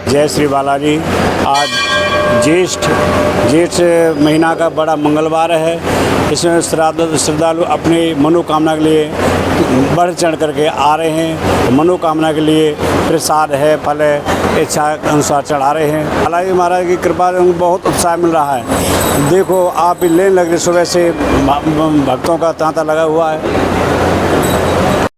जय श्री बालाजी। आज ज्येष्ठ महीना का बड़ा मंगलवार है। इसमें श्रद्धालु अपनी मनोकामना के लिए बढ़ चढ़ करके आ रहे हैं। मनोकामना के लिए प्रसाद है, फल है, इच्छा अनुसार चढ़ा रहे हैं। बालाजी महाराज की कृपा से उनको बहुत उत्साह मिल रहा है। देखो आप लेन लग रही, सुबह से भक्तों का तांता लगा हुआ है।